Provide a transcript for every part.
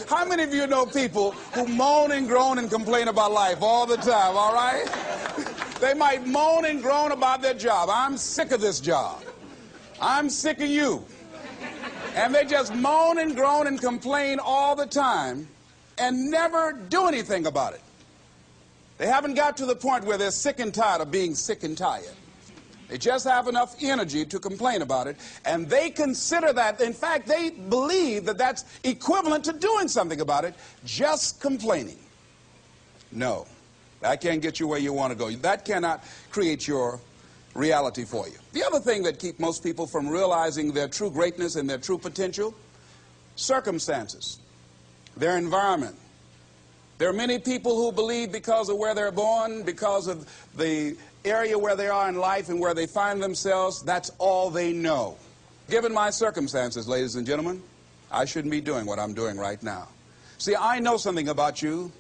How many of you know people who moan and groan and complain about life all the time, all right? They might moan and groan about their job. I'm sick of this job. I'm sick of you. And they just moan and groan and complain all the time and never do anything about it. They haven't got to the point where they're sick and tired of being sick and tired. They just have enough energy to complain about it, and they consider that, in fact, they believe that that's equivalent to doing something about it, just complaining. No, that can't get you where you want to go. That cannot create your reality for you. The other thing that keeps most people from realizing their true greatness and their true potential, circumstances, their environment. There are many people who believe because of where they're born, because of the area where they are in life and where they find themselves, that's all they know. Given my circumstances, ladies and gentlemen, I shouldn't be doing what I'm doing right now. See, I know something about you,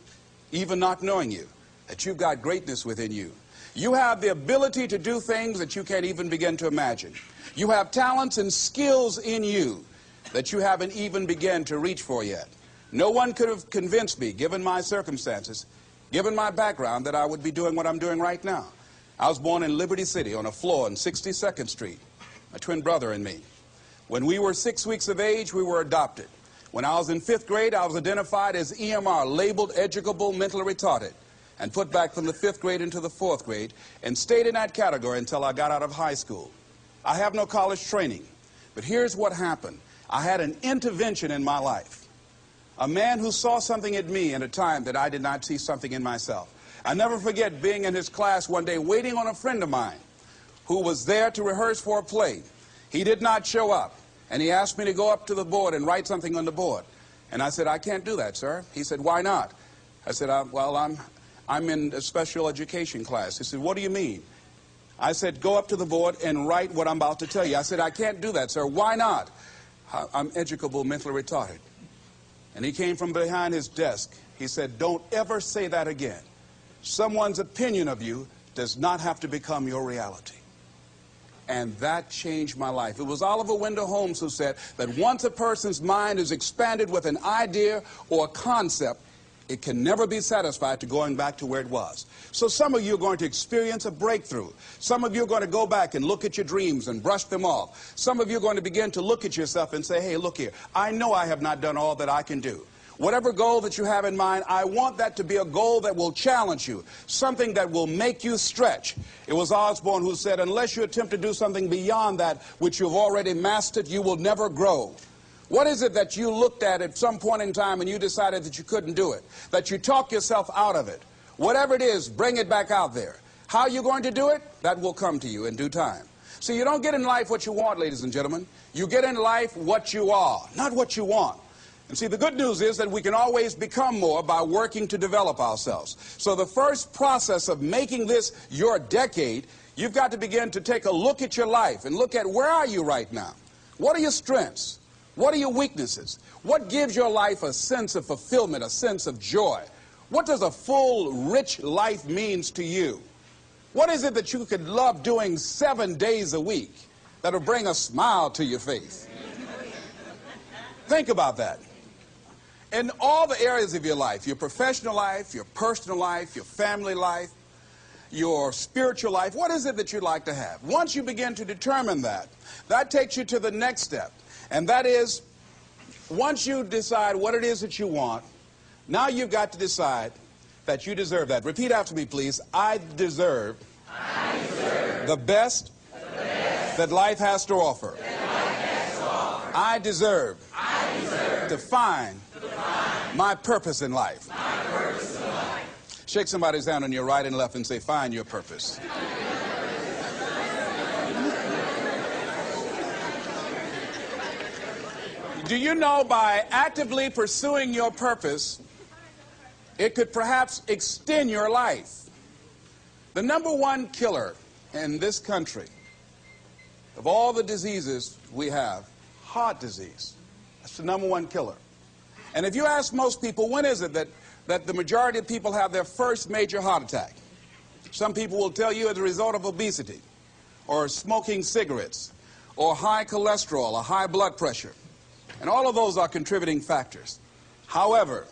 even not knowing you, that you've got greatness within you. You have the ability to do things that you can't even begin to imagine. You have talents and skills in you that you haven't even begun to reach for yet. No one could have convinced me, given my circumstances, given my background, that I would be doing what I'm doing right now. I was born in Liberty City on a floor on 62nd Street, my twin brother and me. When we were 6 weeks of age, we were adopted. When I was in 5th grade, I was identified as EMR, labeled educable mentally retarded, and put back from the 5th grade into the 4th grade, and stayed in that category until I got out of high school. I have no college training, but here's what happened. I had an intervention in my life. A man who saw something in me at a time that I did not see something in myself. I never forget being in his class one day waiting on a friend of mine who was there to rehearse for a play. He did not show up, and he asked me to go up to the board and write something on the board. And I said, I can't do that, sir. He said, why not? I said, well, I'm in a special education class. He said, what do you mean? I said, go up to the board and write what I'm about to tell you. I said, I can't do that, sir. Why not? I'm educable mentally retarded. And he came from behind his desk. He said, don't ever say that again. Someone's opinion of you does not have to become your reality. And that changed my life. It was Oliver Wendell Holmes who said that once a person's mind is expanded with an idea or a concept, it can never be satisfied to going back to where it was. So some of you are going to experience a breakthrough. Some of you are going to go back and look at your dreams and brush them off. Some of you are going to begin to look at yourself and say, hey, look here, I know I have not done all that I can do. Whatever goal that you have in mind, I want that to be a goal that will challenge you, something that will make you stretch. It was Osborne who said, unless you attempt to do something beyond that which you've already mastered, you will never grow. What is it that you looked at some point in time and you decided that you couldn't do it, that you talk yourself out of it? Whatever it is, bring it back out there. How are you going to do it? That will come to you in due time. So you don't get in life what you want, ladies and gentlemen. You get in life what you are, not what you want. And see, the good news is that we can always become more by working to develop ourselves. So the first process of making this your decade, you've got to begin to take a look at your life and look at where are you right now? What are your strengths? What are your weaknesses? What gives your life a sense of fulfillment, a sense of joy? What does a full, rich life means to you? What is it that you could love doing 7 days a week that'll bring a smile to your face? Think about that. In all the areas of your life, your professional life, your personal life, your family life, your spiritual life, what is it that you'd like to have? Once you begin to determine that, that takes you to the next step. And that is, once you decide what it is that you want, now you've got to decide that you deserve that. Repeat after me, please. I deserve the best that life has to offer. I deserve to find my purpose in life. Shake somebody's hand on your right and left and say, find your purpose. Do you know by actively pursuing your purpose, it could perhaps extend your life? The number one killer in this country of all the diseases we have, heart disease. That's the number one killer. And if you ask most people, when is it that the majority of people have their first major heart attack? Some people will tell you as a result of obesity, or smoking cigarettes, or high cholesterol, or high blood pressure. And all of those are contributing factors. However,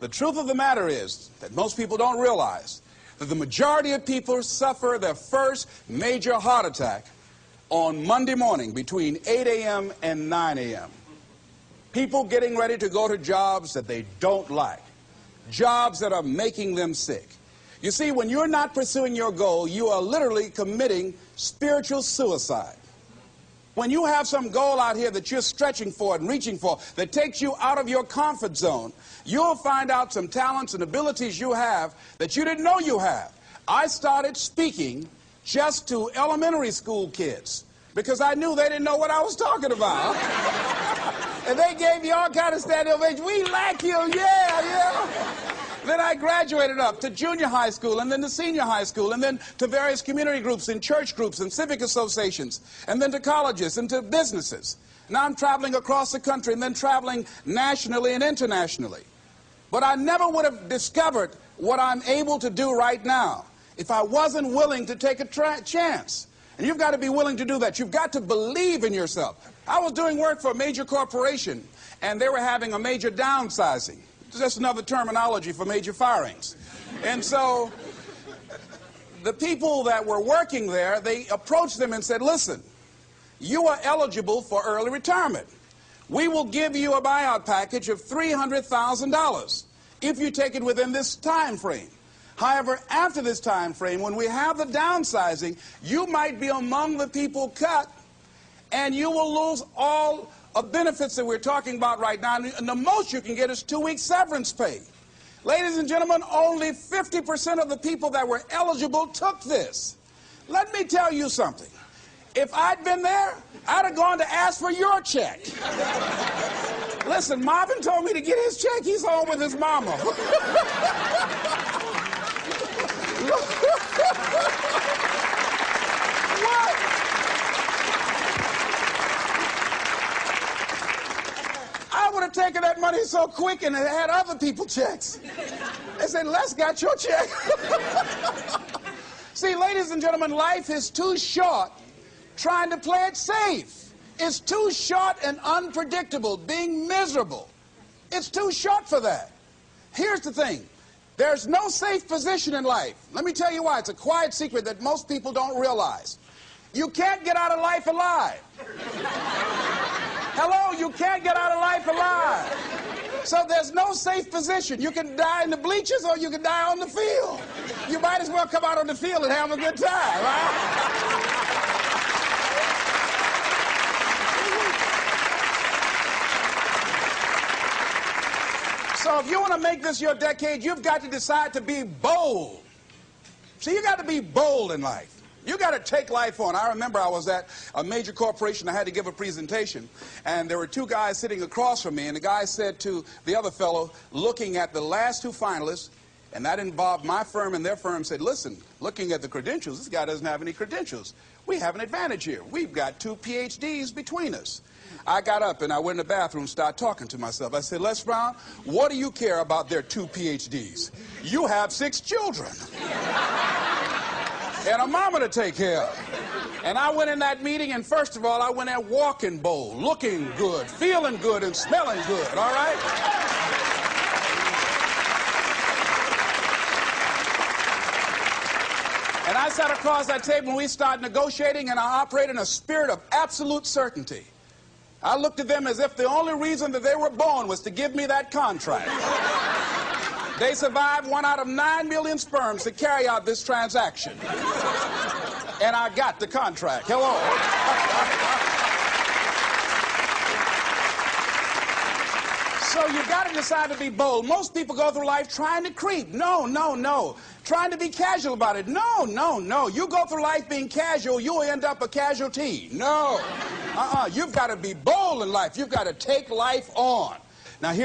the truth of the matter is that most people don't realize that the majority of people suffer their first major heart attack on Monday morning between 8 a.m. and 9 a.m. People getting ready to go to jobs that they don't like, jobs that are making them sick. You see, when you're not pursuing your goal, you are literally committing spiritual suicide. When you have some goal out here that you're stretching for and reaching for that takes you out of your comfort zone, you'll find out some talents and abilities you have that you didn't know you have. I started speaking just to elementary school kids because I knew they didn't know what I was talking about. And they gave me all kind of standing ovation. We like you, yeah. Then I graduated up to junior high school and then to senior high school and then to various community groups and church groups and civic associations and then to colleges and to businesses. Now I'm traveling across the country and then traveling nationally and internationally. But I never would have discovered what I'm able to do right now if I wasn't willing to take a chance. And you've got to be willing to do that. You've got to believe in yourself. I was doing work for a major corporation and they were having a major downsizing. Just another terminology for major firings. And so the people that were working there, they approached them and said, listen, you are eligible for early retirement. We will give you a buyout package of $300,000 if you take it within this time frame. However, after this time frame, when we have the downsizing, you might be among the people cut and you will lose all of benefits that we're talking about right now, and the most you can get is 2 weeks severance pay. Ladies and gentlemen, only 50% of the people that were eligible took this. Let me tell you something. If I'd been there, I'd have gone to ask for your check. Listen, Marvin told me to get his check. He's home with his mama. What? I would have taken that money so quick and had other people checks. They said, Les got your check. See, ladies and gentlemen, life is too short trying to play it safe. It's too short and unpredictable, being miserable. It's too short for that. Here's the thing. There's no safe position in life. Let me tell you why. It's a quiet secret that most people don't realize. You can't get out of life alive. Hello, you can't get out of life alive. So there's no safe position. You can die in the bleachers or you can die on the field. You might as well come out on the field and have a good time, right? So if you want to make this your decade, you've got to decide to be bold. See, you got to be bold in life. You got to take life on. I remember I was at a major corporation. I had to give a presentation, and there were two guys sitting across from me, and the guy said to the other fellow, looking at the last two finalists, and that involved my firm and their firm, said, listen, looking at the credentials, this guy doesn't have any credentials. We have an advantage here. We've got 2 PhDs between us. I got up and I went in the bathroom and started talking to myself. I said, Les Brown, what do you care about their 2 PhDs? You have 6 children. And a mama to take care of. And I went in that meeting, and first of all, I went there walking bold, looking good, feeling good, and smelling good, all right? And I sat across that table, and we started negotiating, and I operated in a spirit of absolute certainty. I looked at them as if the only reason that they were born was to give me that contract. They survived 1 out of 9 million sperms to carry out this transaction. And I got the contract. Hello. So you got to decide to be bold. Most people go through life trying to creep. No. Trying to be casual about it. No. You go through life being casual, you'll end up a casualty. No. You've got to be bold in life. You've got to take life on. Now here